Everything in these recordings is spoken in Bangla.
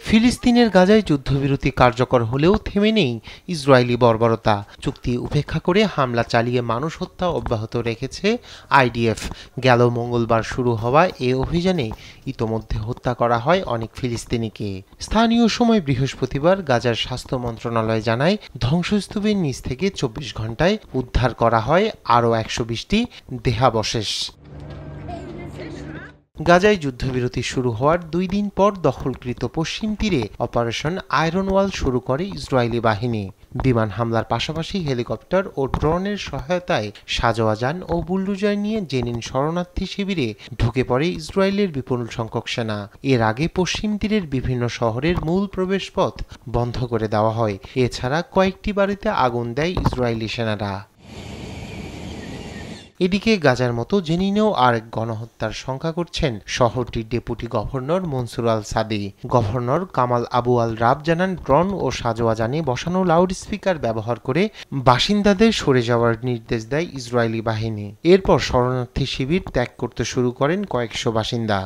ফিলিস্তিনের গাজায় যুদ্ধবিরতি কার্যকর হলেও থেমে নেই ইসরায়েলি বর্বরতা। চুক্তি উপেক্ষা করে হামলা চালিয়ে মানুষ হত্যা অব্যাহত রেখেছে আইডিএফ। গেল মঙ্গলবার শুরু হওয়া এ অভিযানে ইতোমধ্যে হত্যা করা হয় অনেক ফিলিস্তিনিকে। স্থানীয় সময় বৃহস্পতিবার গাজার স্বাস্থ্য মন্ত্রণালয় জানায়, ধ্বংসস্তূপের নিচ থেকে ২৪ ঘণ্টায় উদ্ধার করা হয় আরও ১২০টি দেহাবশেষ। গাজায় যুদ্ধবিরতি শুরু হওয়ার ২ দিন পর দখলকৃত পশ্চিম তীরে অপারেশন আয়রন ওয়াল শুরু করে ইসরায়েলি বাহিনী। বিমান হামলার পাশাপাশি হেলিকপ্টার ও ড্রোনের সহায়তায় সাঁজোয়া যান ও বুলডোজার নিয়ে জেনিন শরণার্থী শিবিরে ঢুকে পড়ে ইসরায়েলের বিপুল সংখ্যক সেনা। এর আগে পশ্চিম তীরের বিভিন্ন শহরের মূল প্রবেশপথ বন্ধ করে দেওয়া হয়। এছাড়া কয়েকটি বাড়িতে আগুন দেয় ইসরায়েলি সেনারা। এদিকে গাজার মতো জেনিনেও আরেক গণহত্যার শঙ্কা করছেন শহরটির ডেপুটি গভর্নর মনসুর আল সাদি। গভর্নর কামাল আবু আল রাব জানান, ড্রোন ও সাঁজোয়া যানে বসানো লাউডস্পিকার ব্যবহার করে বাসিন্দাদের সরে যাওয়ার নির্দেশ দেয় ইসরায়েলি বাহিনী। এরপর শরণার্থী শিবির ত্যাগ করতে শুরু করেন কয়েকশো বাসিন্দা।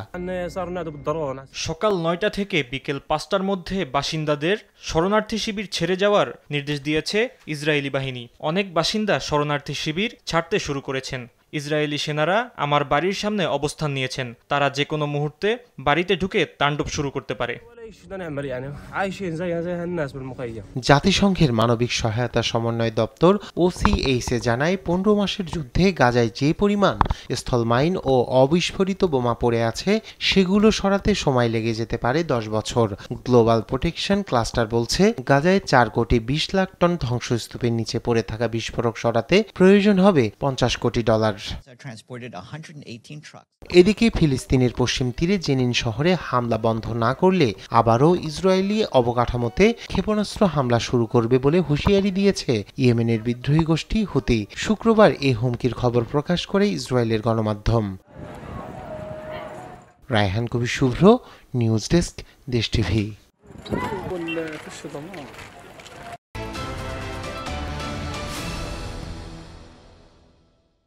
সকাল ৯টা থেকে বিকেল ৫টার মধ্যে বাসিন্দাদের শরণার্থী শিবির ছেড়ে যাওয়ার নির্দেশ দিয়েছে ইসরায়েলি বাহিনী। অনেক বাসিন্দা শরণার্থী শিবির ছাড়তে শুরু করেছেন। ইসরায়েলি সেনারা আমার বাড়ির সামনে অবস্থান নিয়েছেন। তারা যে কোনো মুহূর্তে বাড়িতে ঢুকে তাণ্ডব শুরু করতে পারে। জাতিসংঘের মানবিক সহায়তা সমন্বয় দপ্তর ওসিএইচএ জানায়, ১৫ মাসের যুদ্ধে গাজায় যে পরিমাণ স্থলমাইন ও অবিস্ফোরিত বোমা পড়ে আছে সেগুলো সরাতে সময় লেগে যেতে পারে ১০ বছর। গ্লোবাল প্রোটেকশন ক্লাস্টার বলছে, গাজায় ৪,২০,০০,০০০ টন ধ্বংসস্তূপের নিচে পড়ে থাকা বিস্ফোরক সরাতে প্রয়োজন হবে $৫০ কোটি। এদিকে ফিলিস্তিনের পশ্চিম তীরে জেনিন শহরে হামলা বন্ধ না করলে আবারও ইসরায়েলি অবকাঠামোতে ক্ষেপণাস্ত্র হামলা শুরু করবে বলে হুঁশিয়ারি দিয়েছে ইয়েমেনের বিদ্রোহী গোষ্ঠী হুতি। শুক্রবার এ হুমকির খবর প্রকাশ করে ইসরায়েলের গণমাধ্যম। রায়হান কবির শুভ্র, নিউজ ডেস্ক, দেশ টিভি।